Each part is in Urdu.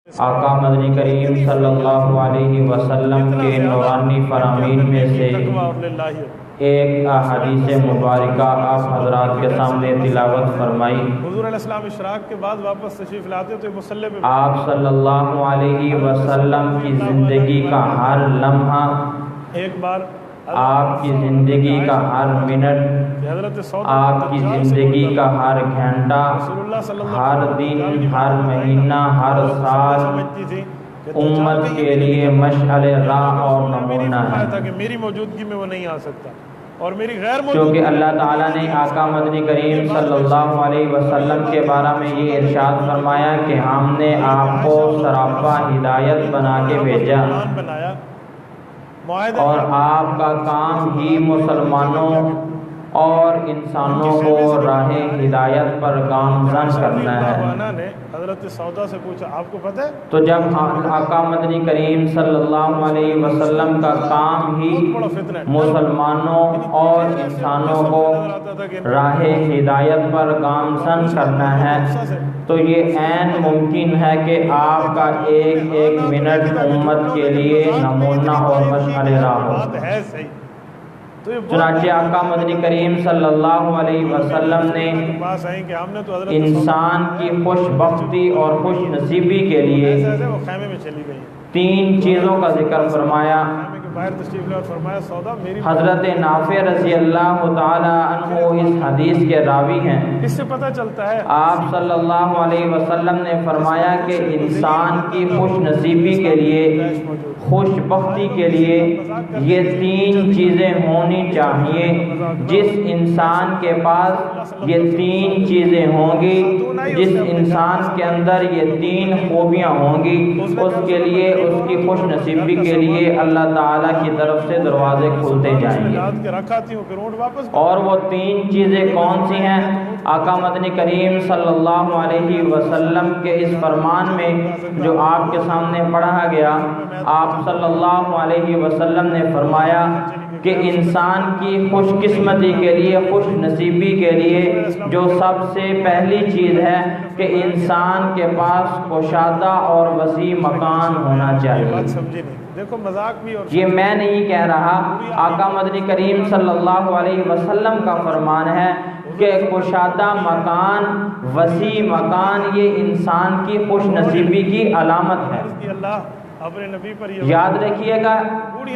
آقا مدنی کریم صلی اللہ علیہ وسلم کے نورانی فرامین میں سے ایک حدیث مبارکہ آپ حضرات کے سامنے تلاوت فرمائی۔ حضور علیہ السلام اشراق کے بعد واپس تشریف لاتے تو مصلی پہ آپ صلی اللہ علیہ وسلم کی زندگی کا ہر لمحہ، ایک بار آپ کی زندگی کا ہر منٹ، آپ کی زندگی کا ہر گھنٹہ، ہر دن، ہر مہینہ، ہر سال امت کے لیے مشعل راہ اور نمونہ ہے، کہ میری موجودگی میں وہ نہیں آ سکتا اور میری غیر کیونکہ موجودگی اللہ تعالیٰ نے آقا مدنی کریم صلی اللہ علیہ وسلم کے بارے میں یہ ارشاد فرمایا کہ ہم نے آپ کو سراپا ہدایت بنا کے بھیجا اور آپ کا کام ہی مسلمانوں اور انسانوں کو راہ ہدایت پر گامزن کرنا ہے۔ حضرت سودا سے پوچھا آپ کو پتہ ہے؟ تو جب آقا مدنی کریم صلی اللہ علیہ وسلم کا کام ہی مسلمانوں اور انسانوں کو راہ ہدایت پر گامزن کرنا ہے تو یہ عین ممکن ہے کہ آپ کا ایک ایک منٹ امت کے لیے نمونہ اور مشعل راہ ہو۔ چنانچہ آقا مدنی کریم صلی اللہ علیہ وسلم نے انسان کی خوش بختی اور خوش نصیبی کے لیے تین چیزوں کا ذکر فرمایا۔ حضرت نافع رضی اللہ تعالی عنہ اس حدیث کے راوی ہیں۔ اس سے پتہ چلتا ہے آپ صلی اللہ علیہ وسلم نے فرمایا کہ انسان کی خوش نصیبی کے لیے، خوش بختی کے لیے یہ تین چیزیں ہونی چاہیے۔ جس انسان کے پاس یہ تین چیزیں ہوں گی، جس انسان کے اندر یہ تین خوبیاں ہوں گی، اس کے لیے، اس کی خوش نصیبی کے لیے اللہ تعالیٰ کی طرف سے دروازے کھلتے جائیں گے۔ اور وہ تین چیزیں کون سی ہیں؟ آقا مدنی کریم صلی اللہ علیہ وسلم کے اس فرمان میں جو آپ کے سامنے پڑھا گیا، آپ صلی اللہ علیہ وسلم نے فرمایا کہ انسان کی خوش قسمتی کے لیے، خوش نصیبی کے لیے جو سب سے پہلی چیز ہے کہ انسان کے پاس کشادہ اور وسیع مکان ہونا چاہیے۔ دیکھو مذاق بھی، اور یہ میں نہیں کہہ رہا، آقا مدنی کریم صلی اللہ علیہ وسلم کا فرمان ہے کہ کشادہ مکان، وسیع مکان یہ انسان کی خوش نصیبی کی علامت ہے۔ اپنے نبی پر یاد رکھیے گا،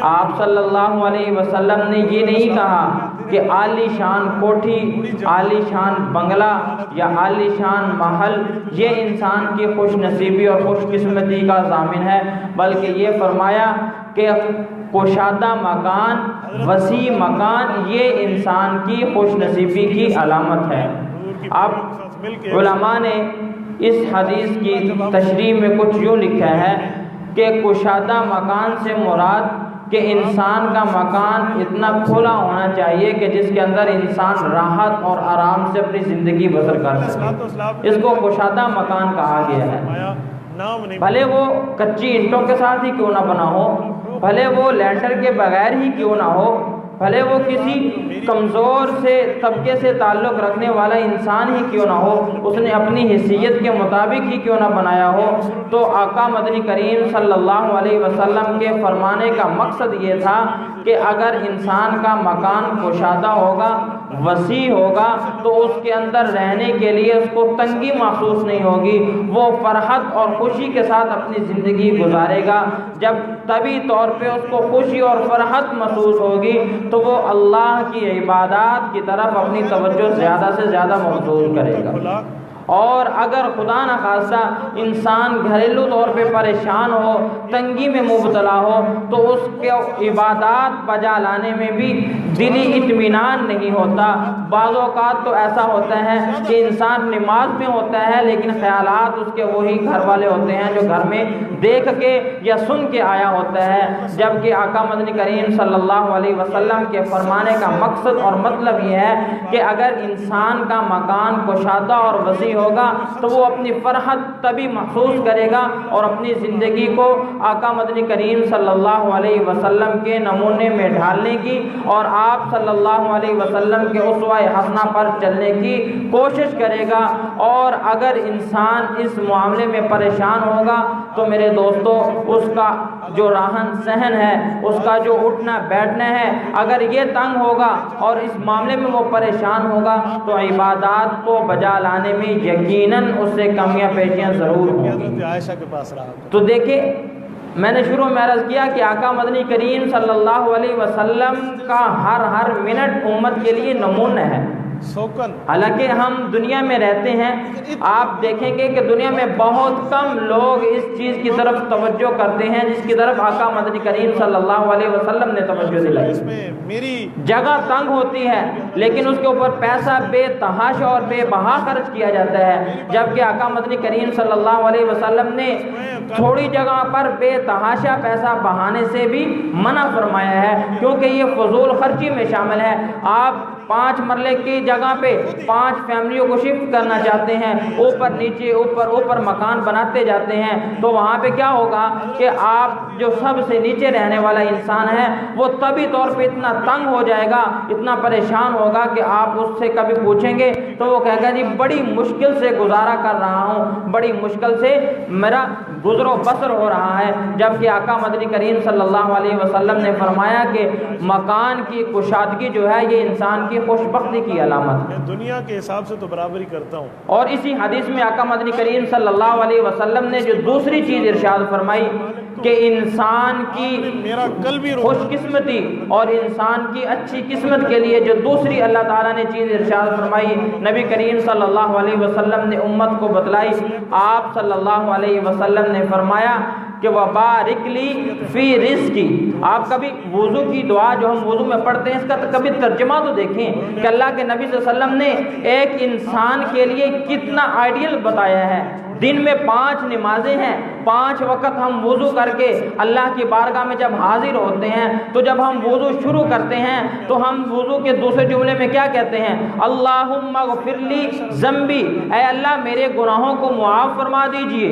آپ صلی اللہ علیہ وسلم نے یہ نہیں کہا کہ عالی شان کوٹھی، عالی شان بنگلہ یا عالی شان محل یہ انسان کی خوش نصیبی اور خوش قسمتی کا ضامن ہے، بلکہ یہ فرمایا کہ کشادہ مکان، وسیع مکان یہ انسان کی خوش نصیبی کی علامت ہے۔ اب علماء نے اس حدیث کی تشریح میں کچھ یوں لکھا ہے کہ کشادہ مکان سے مراد کہ انسان کا مکان اتنا کھلا ہونا چاہیے کہ جس کے اندر انسان راحت اور آرام سے اپنی زندگی بسر کر سکے، اس کو کشادہ مکان کہا گیا ہے۔ بھلے وہ کچی اینٹوں کے ساتھ ہی کیوں نہ بنا ہو، بھلے وہ لینٹر کے بغیر ہی کیوں نہ ہو، بھلے وہ کسی کمزور سے طبقے سے تعلق رکھنے والا انسان ہی کیوں نہ ہو، اس نے اپنی حیثیت کے مطابق ہی کیوں نہ بنایا ہو، تو آقا مدنی کریم صلی اللہ علیہ وسلم کے فرمانے کا مقصد یہ تھا کہ اگر انسان کا مکان کشادہ ہوگا، وسیع ہوگا، تو اس کے اندر رہنے کے لیے اس کو تنگی محسوس نہیں ہوگی، وہ فرحت اور خوشی کے ساتھ اپنی زندگی گزارے گا۔ جب طبعی طور پہ اس کو خوشی اور فرحت محسوس ہوگی تو وہ اللہ کی عبادات کی طرف اپنی توجہ زیادہ سے زیادہ مبذول کرے گا۔ اور اگر خدا نخواستہ انسان گھریلو طور پہ پریشان ہو، تنگی میں مبتلا ہو، تو اس کے عبادات بجا لانے میں بھی دلی اطمینان نہیں ہوتا۔ بعض اوقات تو ایسا ہوتا ہے کہ انسان نماز میں ہوتا ہے لیکن خیالات اس کے وہی گھر والے ہوتے ہیں جو گھر میں دیکھ کے یا سن کے آیا ہوتا ہے، جبکہ آقا مدنی کریم صلی اللہ علیہ وسلم کے فرمانے کا مقصد اور مطلب یہ ہے کہ اگر انسان کا مکان کشادہ اور وسیع ہوگا تو وہ اپنی فرحت تبھی محسوس کرے گا اور اپنی زندگی کو آقا مدنی کریم صلی اللہ علیہ وسلم کے نمونے میں ڈھالنے کی اور آپ صلی اللہ علیہ وسلم کے اسوہ حسنہ پر چلنے کی کوشش کرے گا۔ اور اگر انسان اس معاملے میں پریشان ہوگا تو میرے دوستو اس کا جو رہن سہن ہے، اس کا جو اٹھنا بیٹھنا ہے، اگر یہ تنگ ہوگا اور اس معاملے میں وہ پریشان ہوگا تو عبادات کو بجا لانے میں یقیناً اس سے کمیاں پیشیاں ضرور ہوں گی۔ حضرت عائشہ کے پاس رہا تو دیکھیں، میں نے شروع میں عرض کیا کہ آقا مدنی کریم صلی اللہ علیہ وسلم کا ہر منٹ امت کے لیے نمونہ ہے۔ سوکن حالانکہ ہم دنیا میں رہتے ہیں، آپ دیکھیں گے کہ دنیا میں بہت کم لوگ اس چیز کی طرف توجہ کرتے ہیں جس کی طرف آقا مدنی کریم صلی اللہ علیہ وسلم نے توجہ دلائی۔ اس میں میری جگہ تنگ ہوتی ہے لیکن اس کے اوپر پیسہ بے تحاشا اور بے بہا خرچ کیا جاتا ہے، جبکہ آقا مدنی کریم صلی اللہ علیہ وسلم نے تھوڑی جگہ پر بے تحاشا پیسہ بہانے سے بھی منع فرمایا ہے، کیونکہ یہ فضول خرچی میں شامل ہے۔ آپ 5 مرلے کی جگہ پہ 5 فیملیوں کو شفٹ کرنا چاہتے ہیں، اوپر نیچے اوپر مکان بناتے جاتے ہیں، تو وہاں پہ کیا ہوگا کہ آپ جو سب سے نیچے رہنے والا انسان ہے وہ طبی طور پہ اتنا تنگ ہو جائے گا، اتنا پریشان ہوگا کہ آپ اس سے کبھی پوچھیں گے تو وہ کہے گا جی بڑی مشکل سے گزارا کر رہا ہوں، بڑی مشکل سے میرا گزر و بسر ہو رہا ہے۔ جبکہ آقا مدنی کریم صلی اللہ علیہ وسلم نے فرمایا کہ مکان کی کشادگی جو ہے یہ انسان کی خوش بختی کی علامت ہے۔ میں دنیا کے حساب سے تو برابری کرتا ہوں۔ اور اسی حدیث میں آقا مدنی کریم صلی اللہ علیہ وسلم نے جو دوسری چیز ارشاد فرمائی کہ انسان کی میرا کل بھی خوش قسمتی اور انسان کی اچھی قسمت کے لیے جو دوسری اللہ تعالیٰ نے چیز ارشاد فرمائی، نبی کریم صلی اللہ علیہ وسلم نے امت کو بتلائی۔ آپ صلی اللہ علیہ وسلم نے فرمایا کہ وَبَارِكْ لِي فِي رِزْقِي۔ آپ کبھی وضو کی دعا جو ہم وضو میں پڑھتے ہیں اس کا کبھی ترجمہ تو دیکھیں کہ اللہ کے نبی صلی اللہ علیہ وسلم نے ایک انسان کے لیے کتنا آئیڈیل بتایا ہے۔ دن میں 5 نمازیں ہیں، 5 وقت ہم وضو کر کے اللہ کی بارگاہ میں جب حاضر ہوتے ہیں تو جب ہم وضو شروع کرتے ہیں تو ہم وضو کے دوسرے جملے میں کیا کہتے ہیں؟ اللہم اغفر لی ذنبی، اے اللہ میرے گناہوں کو معاف فرما دیجئے،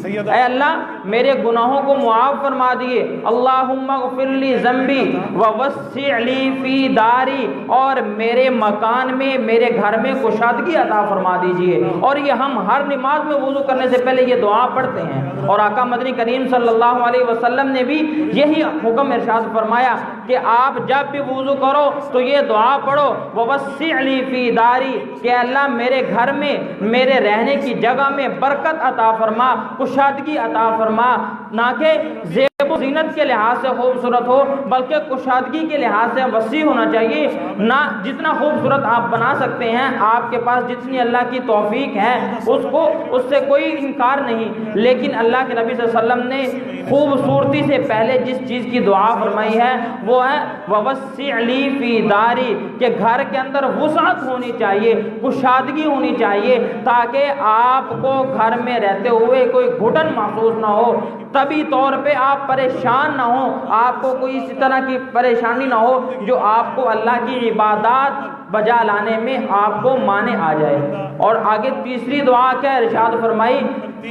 اے اللہ میرے گناہوں کو معاف فرما دیئے۔ اللہم اغفر لی ذنبی ووسع لی فی داری، اور میرے مکان میں میرے گھر میں کشادگی عطا فرما دیجئے۔ اور یہ ہم ہر نماز میں وضو کرنے سے پہلے یہ دعا پڑھتے ہیں، اور آقا مدنی کریم صلی اللہ علیہ وسلم نے بھی یہی حکم ارشاد فرمایا کہ آپ جب بھی وضو کرو تو یہ دعا پڑھو ووسع لی فی داری، کہ اللہ میرے گھر میں میرے رہنے کی جگہ میں برکت عطا فرما، کشادگی عطا فرما، نہ کہ زیب و زینت کے لحاظ سے خوبصورت ہو بلکہ کشادگی کے لحاظ سے وسیع ہونا چاہیے۔ نہ جتنا خوبصورت آپ بنا سکتے ہیں، آپ کے پاس جتنی اللہ کی توفیق ہے اس سے کوئی انکار نہیں، لیکن اللہ کے نبی صلی اللہ علیہ وسلم نے خوبصورتی سے پہلے جس چیز کی دعا فرمائی ہے وہ ہے ووسع لی فی داری، کہ گھر کے اندر وسعت ہونی چاہیے، کشادگی ہونی چاہیے، تاکہ آپ کو گھر میں رہتے ہوئے کوئی گھٹن محسوس نہ ہو، طبی طور پہ آپ پریشان نہ ہو، آپ کو کوئی اسی طرح کی پریشانی نہ ہو جو آپ کو اللہ کی عبادات بجا لانے میں آپ کو مانے آ جائے۔ اور آگے تیسری دعا کیا ارشاد فرمائی؟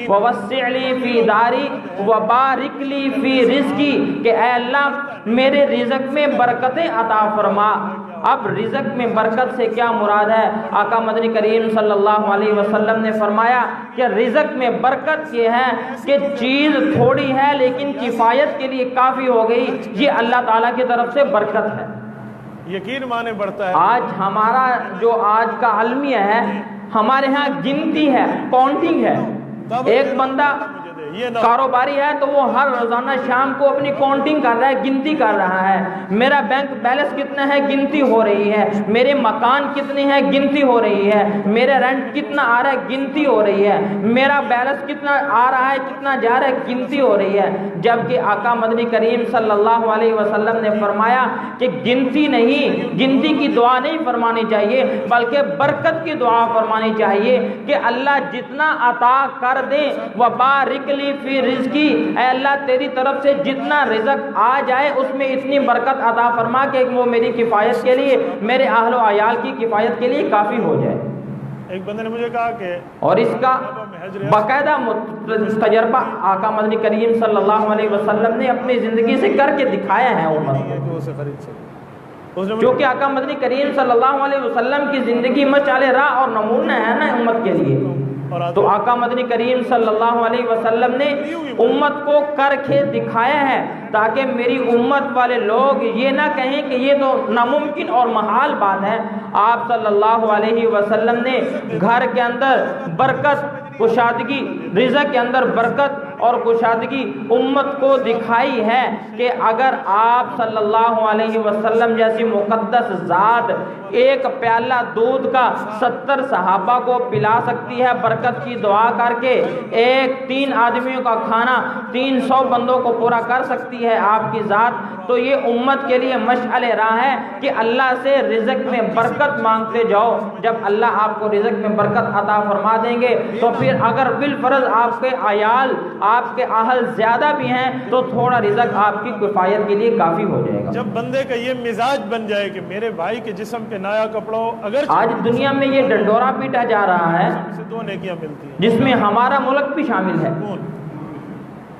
وَوَسِّعْ لِي فِي دَارِي وَبَارِكْ لِي فِي رِزْقِي، کہ اے اللہ میرے رزق میں برکتیں عطا فرما۔ اب رزق میں برکت سے کیا مراد ہے؟ آقا مدنی کریم صلی اللہ علیہ وسلم نے فرمایا کہ رزق میں برکت یہ ہے کہ چیز تھوڑی ہے لیکن کفایت کے لیے کافی ہو گئی، یہ اللہ تعالیٰ کی طرف سے برکت ہے۔ یقین مانے بڑھتا ہے۔ آج ہمارا جو آج کا المیہ ہے، ہمارے ہاں گنتی ہے، کاؤنٹنگ ہے۔ ایک بندہ کاروباری ہے تو وہ ہر روزانہ شام کو اپنی کاؤنٹنگ کر رہا ہے، گنتی کر رہا ہے، میرا بینک بیلنس کتنا ہے گنتی ہو رہی ہے، میرے مکان کتنے ہیں گنتی ہو رہی ہے، میرا رینٹ کتنا آ رہا ہے گنتی ہو رہی ہے، میرا بیلنس کتنا آ رہا ہے کتنا جا رہا ہے گنتی ہو رہی ہے۔ جبکہ آقا مدنی کریم صلی اللہ علیہ وسلم نے فرمایا کہ گنتی نہیں، گنتی کی دعا نہیں فرمانی چاہیے بلکہ برکت کی دعا فرمانی چاہیے کہ اللہ جتنا عطا کر دے وبارک لی فی رزقی، اے اللہ تیری طرف سے جتنا رزق آ جائے اس میں اتنی برکت عطا فرما کہ وہ میری کفایت کے لیے، میرے اہل و عیال کی کفایت کے لیے کافی ہو جائے۔ ایک بندے نے مجھے کہا کہ اور اس کا باقاعدہ تجربہ آقا مدنی کریم صلی اللہ علیہ وسلم نے اپنی زندگی سے کر کے دکھایا ہے امت کو، جو کہ آقا مدنی کریم صلی اللہ علیہ وسلم کی زندگی مشعل راہ اور نمونہ ہے نا امت کے لیے۔ تو آقا مدنی کریم صلی اللہ علیہ وسلم نے امت کو کر کے دکھایا ہے تاکہ میری امت والے لوگ یہ نہ کہیں کہ یہ تو ناممکن اور محال بات ہے۔ آپ صلی اللہ علیہ وسلم نے گھر کے اندر برکت، کشادگی، رزق کے اندر برکت اور کشادگی امت کو دکھائی ہے کہ اگر آپ صلی اللہ علیہ وسلم جیسی مقدس ذات ایک پیالہ دودھ کا 70 صحابہ کو پلا سکتی ہے برکت کی دعا کر کے، 3 آدمیوں کا کھانا 300 بندوں کو پورا کر سکتی ہے آپ کی ذات، تو یہ امت کے لیے مشعل راہ ہے کہ اللہ سے رزق میں برکت مانگتے جاؤ۔ جب اللہ آپ کو رزق میں برکت عطا فرما دیں گے تو پھر اگر بالفرض آپ کے عیال، آپ کے اہل زیادہ بھی ہیں تو تھوڑا رزق آپ کی کفایت کے لیے کافی ہو جائے گا۔ جب بندے کا یہ مزاج بن جائے کہ میرے بھائی کے جسم پہ نایا کپڑا ہو، اگر آج دنیا میں یہ ڈنڈورا پیٹا جا رہا ہے سے 2 نیکیاں ملتی ہیں، جس میں ہمارا ملک بھی شامل ہے،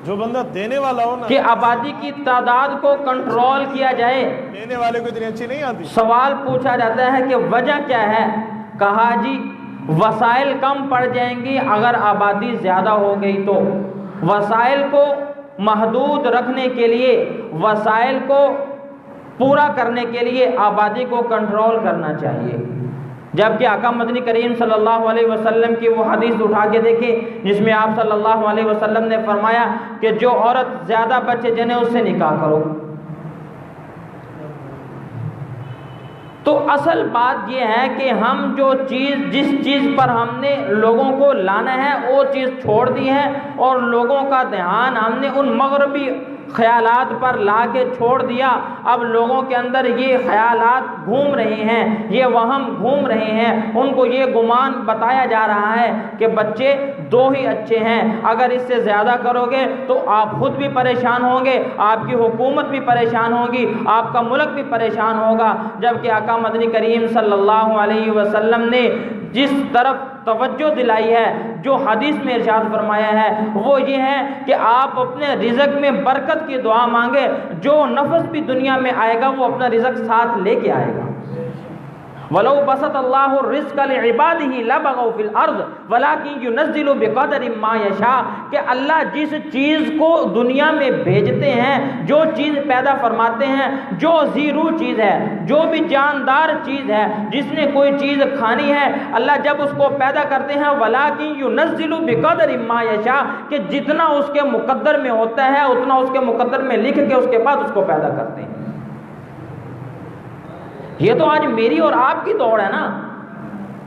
جو بندہ دینے والا ہو نا، کہ آبادی کی تعداد کو کنٹرول کیا جائے۔ دینے والے کو اتنی اچھی نہیں آتی۔ سوال پوچھا جاتا ہے کہ وجہ کیا ہے؟ کہا جی وسائل کم پڑ جائیں گی اگر آبادی زیادہ ہو گئی تو۔ وسائل کو محدود رکھنے کے لیے، وسائل کو پورا کرنے کے لیے آبادی کو کنٹرول کرنا چاہیے، جبکہ آقا مدنی کریم صلی اللہ علیہ وسلم کی وہ حدیث اٹھا کے دیکھیں جس میں آپ صلی اللہ علیہ وسلم نے فرمایا کہ جو عورت زیادہ بچے جنیں اس سے نکاح کرو۔ تو اصل بات یہ ہے کہ ہم جس چیز پر ہم نے لوگوں کو لانا ہے وہ چیز چھوڑ دی ہے، اور لوگوں کا دھیان ہم نے ان مغربی خیالات پر لا کے چھوڑ دیا۔ اب لوگوں کے اندر یہ خیالات گھوم رہے ہیں، یہ وہم گھوم رہے ہیں، ان کو یہ گمان بتایا جا رہا ہے کہ بچے 2 ہی اچھے ہیں، اگر اس سے زیادہ کرو گے تو آپ خود بھی پریشان ہوں گے، آپ کی حکومت بھی پریشان ہوگی، آپ کا ملک بھی پریشان ہوگا۔ جبکہ آقا مدنی کریم صلی اللہ علیہ وسلم نے جس طرف توجہ دلائی ہے، جو حدیث میں ارشاد فرمایا ہے وہ یہ ہے کہ آپ اپنے رزق میں برکت کی دعا مانگے، جو نفس بھی دنیا میں آئے گا وہ اپنا رزق ساتھ لے کے آئے گا۔ وَلَوْ بَسَطَ اللَّهُ الرِّزْقَ لِعِبَادِهِ لَبَغَوْا فِي الْأَرْضِ وَلَكِنْ يُنَزِّلُ بِقَدْرٍ مَا يَشَاءُ، کہ اللہ جس چیز کو دنیا میں بھیجتے ہیں، جو چیز پیدا فرماتے ہیں، جو زیرو چیز ہے، جو بھی جاندار چیز ہے، جس نے کوئی چیز کھانی ہے، اللہ جب اس کو پیدا کرتے ہیں وَلَكِنْ يُنَزِّلُ بِقَدْرٍ مَا يَشَاءُ، کہ جتنا اس کے مقدر میں ہوتا ہے اتنا اس کے مقدر میں لکھ کے اس کے بعد اس کو پیدا کرتے ہیں۔ یہ تو آج میری اور آپ کی دوڑ ہے نا،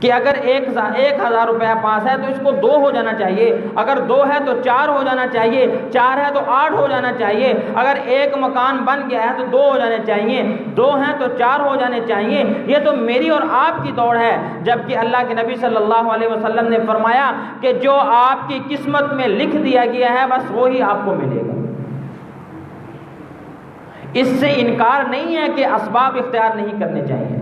کہ اگر 1000 روپیہ پاس ہے تو اس کو 2 ہو جانا چاہیے، اگر 2 ہے تو 4 ہو جانا چاہیے، 4 ہے تو 8 ہو جانا چاہیے، اگر 1 مکان بن گیا ہے تو 2 ہو جانے چاہیے، 2 ہیں تو 4 ہو جانے چاہیے۔ یہ تو میری اور آپ کی دوڑ ہے، جبکہ اللہ کے نبی صلی اللہ علیہ وسلم نے فرمایا کہ جو آپ کی قسمت میں لکھ دیا گیا ہے بس وہی آپ کو ملے گا۔ اس سے انکار نہیں ہے کہ اسباب اختیار نہیں کرنے چاہیے۔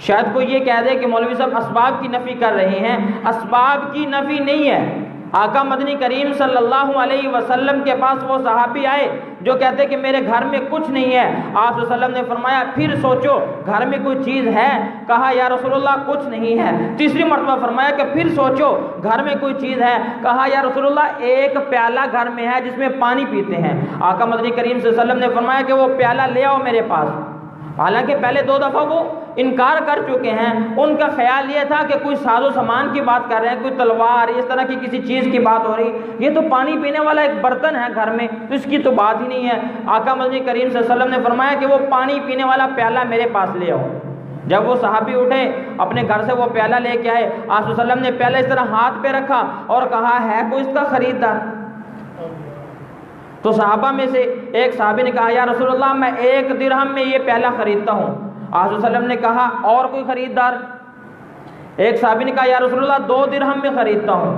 شاید کوئی یہ کہہ دے کہ مولوی صاحب اسباب کی نفی کر رہے ہیں، اسباب کی نفی نہیں ہے۔ آقا مدنی کریم صلی اللہ علیہ وسلم کے پاس وہ صحابی آئے جو کہتے کہ میرے گھر میں کچھ نہیں ہے، آپ صلی اللہ علیہ وسلم نے فرمایا پھر سوچو گھر میں کوئی چیز ہے؟ کہا یا رسول اللہ کچھ نہیں ہے۔ تیسری مرتبہ فرمایا کہ پھر سوچو گھر میں کوئی چیز ہے؟ کہا یا رسول اللہ 1 پیالہ گھر میں ہے جس میں پانی پیتے ہیں۔ آقا مدنی کریم صلی اللہ علیہ وسلم نے فرمایا کہ وہ پیالہ لے آؤ میرے پاس۔ حالانکہ پہلے 2 دفعہ وہ انکار کر چکے ہیں، ان کا خیال یہ تھا کہ کوئی ساز و سامان کی بات کر رہے ہیں، کوئی تلوار اس طرح کی کسی چیز کی بات ہو رہی، یہ تو پانی پینے والا ایک برتن ہے گھر میں، تو اس کی تو بات ہی نہیں ہے۔ آقا مدنی کریم صلی اللہ علیہ وسلم نے فرمایا کہ وہ پانی پینے والا پیالہ میرے پاس لے آؤ۔ جب وہ صحابی اٹھے اپنے گھر سے وہ پیالہ لے کے آئے، آپ صلی اللہ علیہ وسلم نے پیالہ اس طرح ہاتھ پہ رکھا اور کہا ہے کوئی اس کا خریدار؟ تو صحابہ میں سے ایک صحابی نے کہا یا رسول اللہ میں 1 درہم میں یہ پیالہ خریدتا ہوں۔ آپ صلی اللہ علیہ وسلم نے کہا اور کوئی خریدار؟ ایک صحابی نے کہا یا رسول اللہ 2 درہم میں خریدتا ہوں۔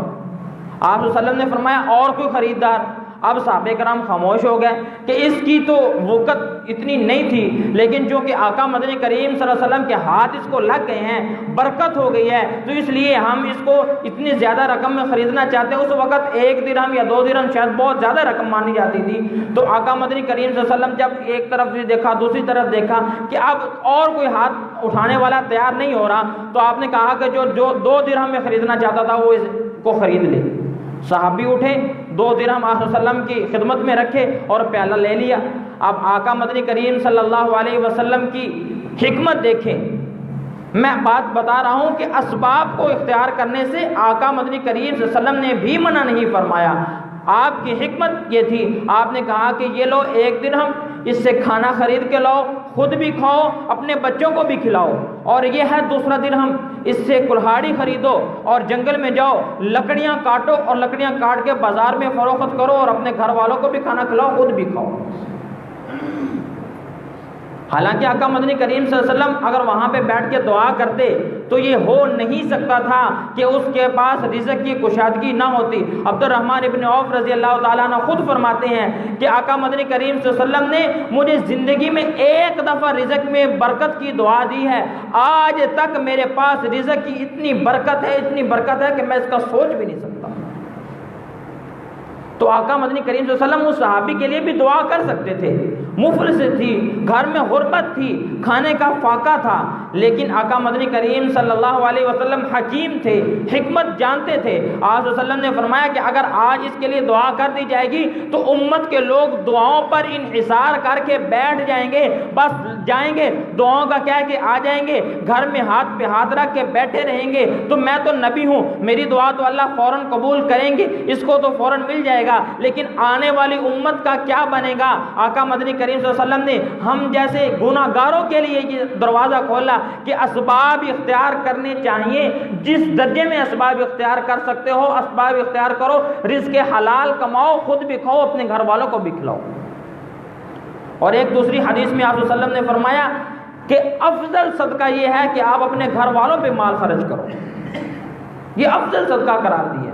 آپ صلی اللہ علیہ وسلم نے فرمایا اور کوئی خریدار؟ اب صحابہ کرام خاموش ہو گئے کہ اس کی تو وقت اتنی نہیں تھی، لیکن چونکہ آقا مدنی کریم صلی اللہ علیہ وسلم کے ہاتھ اس کو لگ گئے ہیں، برکت ہو گئی ہے، تو اس لیے ہم اس کو اتنی زیادہ رقم میں خریدنا چاہتے ہیں۔ اس وقت 1 درہم یا 2 درہم شاید بہت زیادہ رقم مانی جاتی تھی۔ تو آقا مدنی کریم صلی اللہ علیہ وسلم جب ایک طرف سے دیکھا دوسری طرف دیکھا کہ اب اور کوئی ہاتھ اٹھانے والا تیار نہیں ہو رہا، تو آپ نے کہا کہ جو 2 درہم میں خریدنا چاہتا تھا وہ اس کو خرید لے۔ صحابی اٹھے، 2 درہم آپ صلی اللہ علیہ وسلم کی خدمت میں رکھے اور پیالہ لے لیا۔ اب آقا مدنی کریم صلی اللہ علیہ وسلم کی حکمت دیکھیں، میں بات بتا رہا ہوں کہ اسباب کو اختیار کرنے سے آقا مدنی کریم صلی اللہ علیہ وسلم نے بھی منع نہیں فرمایا۔ آپ کی حکمت یہ تھی، آپ نے کہا کہ یہ لو 1 درہم، اس سے کھانا خرید کے لاؤ، خود بھی کھاؤ، اپنے بچوں کو بھی کھلاؤ، اور یہ ہے 2 درہم، اس سے کلہاڑی خریدو اور جنگل میں جاؤ، لکڑیاں کاٹو اور لکڑیاں کاٹ کے بازار میں فروخت کرو اور اپنے گھر والوں کو بھی کھانا کھلاؤ، خود بھی کھاؤ۔ حالانکہ آقا مدنی کریم صلی اللہ علیہ وسلم اگر وہاں پہ بیٹھ کے دعا کرتے تو یہ ہو نہیں سکتا تھا کہ اس کے پاس رزق کی کشادگی نہ ہوتی۔ عبد الرحمن ابن عوف رضی اللہ تعالیٰ عنہ خود فرماتے ہیں کہ آقا مدنی کریم صلی اللہ علیہ وسلم نے مجھے زندگی میں 1 دفعہ رزق میں برکت کی دعا دی ہے، آج تک میرے پاس رزق کی اتنی برکت ہے کہ میں اس کا سوچ بھی نہیں سکتا۔ تو آقا مدنی کریم صلی اللہ علیہ وسلم اس صحابی کے لیے بھی دعا کر سکتے تھے، مفلس تھی، گھر میں غربت تھی، کھانے کا فاقہ تھا، لیکن آقا مدنی کریم صلی اللہ علیہ وسلم حکیم تھے، حکمت جانتے تھے۔ آپ صلی اللہ علیہ وسلم نے فرمایا کہ اگر آج اس کے لیے دعا کر دی جائے گی تو امت کے لوگ دعاؤں پر انحصار کر کے بیٹھ جائیں گے، بس جائیں گے دعاؤں کا کہہ کے آ جائیں گے، گھر میں ہاتھ پہ ہاتھ رکھ کے بیٹھے رہیں گے، تو میں تو نبی ہوں، میری دعا تو اللہ فوراً قبول کریں گے، اس کو تو فوراً مل جائے گا، لیکن آنے والی امت کا کیا بنے گا؟ آقا مدنی کریم صلی اللہ علیہ وسلم نے ہم جیسے گناہ گاروں کے لیے یہ دروازہ کھولا کہ اسباب اختیار کرنے چاہیے، جس درجے میں اسباب اختیار کر سکتے ہو اسباب اختیار کرو، رزق حلال کماؤ، خود بھی کھاؤ، اپنے گھر والوں کو بھی کھلاؤ۔ اور ایک دوسری حدیث میں آپ صلی اللہ علیہ وسلم نے فرمایا کہ افضل صدقہ یہ ہے کہ آپ اپنے گھر والوں پہ مال خرچ کرو، یہ افضل صدقہ قرار دیا۔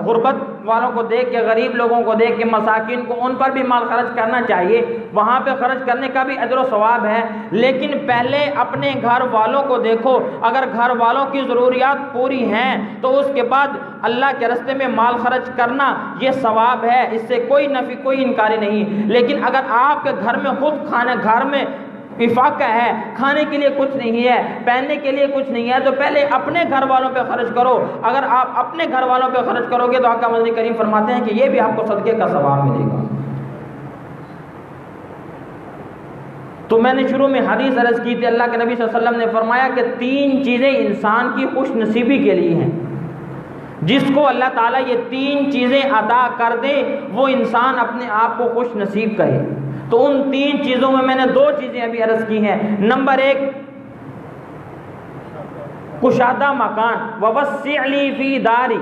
غربت والوں کو دیکھ کے، غریب لوگوں کو دیکھ کے، مساکین کو، ان پر بھی مال خرچ کرنا چاہیے، وہاں پہ خرچ کرنے کا بھی اجر و ثواب ہے، لیکن پہلے اپنے گھر والوں کو دیکھو، اگر گھر والوں کی ضروریات پوری ہیں تو اس کے بعد اللہ کے راستے میں مال خرچ کرنا یہ ثواب ہے، اس سے کوئی نفی کوئی انکاری نہیں۔ لیکن اگر آپ کے گھر میں خود گھر میں وفاقہ ہے، کھانے کے لیے کچھ نہیں ہے، پہننے کے لیے کچھ نہیں ہے، تو پہلے اپنے گھر والوں پہ خرچ کرو۔ اگر آپ اپنے گھر والوں پہ خرچ کرو گے تو آقا مدنی کریم فرماتے ہیں کہ یہ بھی آپ کو صدقے کا ثواب ملے گا۔ تو میں نے شروع میں حدیث عرض کی تھی، اللہ کے نبی صلی اللہ علیہ وسلم نے فرمایا کہ 3 چیزیں انسان کی خوش نصیبی کے لیے ہیں، جس کو اللہ تعالیٰ یہ 3 چیزیں عطا کر دے وہ انسان اپنے آپ کو خوش نصیب کہے۔ تو ان 3 چیزوں میں نے 2 چیزیں ابھی عرض کی ہیں۔ نمبر 1 کشادہ مکان، ووسع لی فی داری،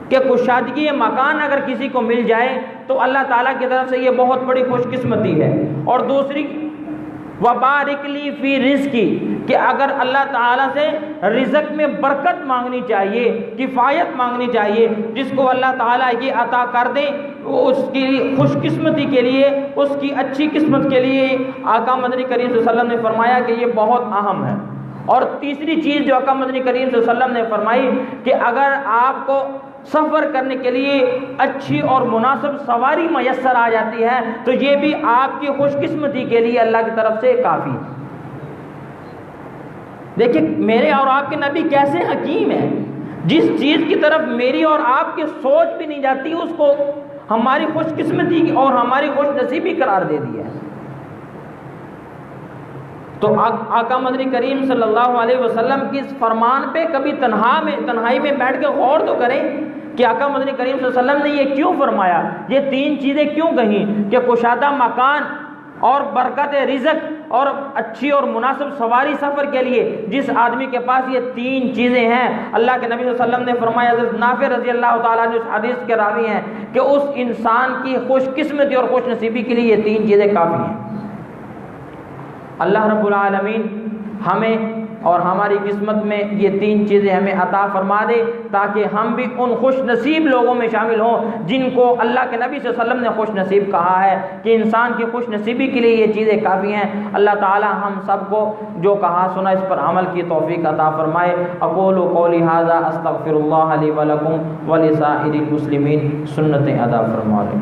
کہ کشادگی مکان اگر کسی کو مل جائے تو اللہ تعالیٰ کی طرف سے یہ بہت بڑی خوش قسمتی ہے۔ اور دوسری وبارک لی فی رزقی، کہ اگر اللہ تعالیٰ سے رزق میں برکت مانگنی چاہیے، کفایت مانگنی چاہیے، جس کو اللہ تعالیٰ یہ عطا کر دے، اس کی خوش قسمتی کے لیے، اس کی اچھی قسمت کے لیے آقا مدنی کریم صلی اللہ علیہ وسلم نے فرمایا کہ یہ بہت اہم ہے۔ اور تیسری چیز جو آقا مدنی کریم صلی اللہ علیہ وسلم نے فرمائی کہ اگر آپ کو سفر کرنے کے لیے اچھی اور مناسب سواری میسر آ جاتی ہے تو یہ بھی آپ کی خوش قسمتی کے لیے اللہ کی طرف سے کافی ہے۔ دیکھیں میرے اور آپ کے نبی کیسے حکیم ہیں، جس چیز کی طرف میری اور آپ کی سوچ بھی نہیں جاتی اس کو ہماری خوش قسمتی اور ہماری خوش نصیبی قرار دے دیا ہے۔ تو آقا مدنی کریم صلی اللہ علیہ وسلم کی اس فرمان پہ کبھی تنہائی میں بیٹھ کے غور تو کریں کہ آقا مدنی کریم صلی اللہ علیہ وسلم نے یہ کیوں فرمایا، یہ 3 چیزیں کیوں کہیں کہ کشادہ مکان اور برکت رزق اور اچھی اور مناسب سواری سفر کے لیے جس آدمی کے پاس یہ 3 چیزیں ہیں، اللہ کے نبی صلی اللہ علیہ وسلم نے فرمایا، حضرت نافع رضی اللہ تعالیٰ عنہ اس حدیث کے راوی ہیں کہ اس انسان کی خوش قسمتی اور خوش نصیبی کے لیے یہ 3 چیزیں کافی ہیں۔ اللہ رب العالمین ہمیں اور ہماری قسمت میں یہ 3 چیزیں ہمیں عطا فرما دے، تاکہ ہم بھی ان خوش نصیب لوگوں میں شامل ہوں جن کو اللہ کے نبی صلی اللہ علیہ وسلم نے خوش نصیب کہا ہے کہ انسان کی خوش نصیبی کے لیے یہ چیزیں کافی ہیں۔ اللہ تعالی ہم سب کو جو کہا سنا اس پر عمل کی توفیق عطا فرمائے۔ اقول قولی ھذا استغفر اللہ لی ولکم ولسائر المسلمین، سنتیں ادا فرما لیں۔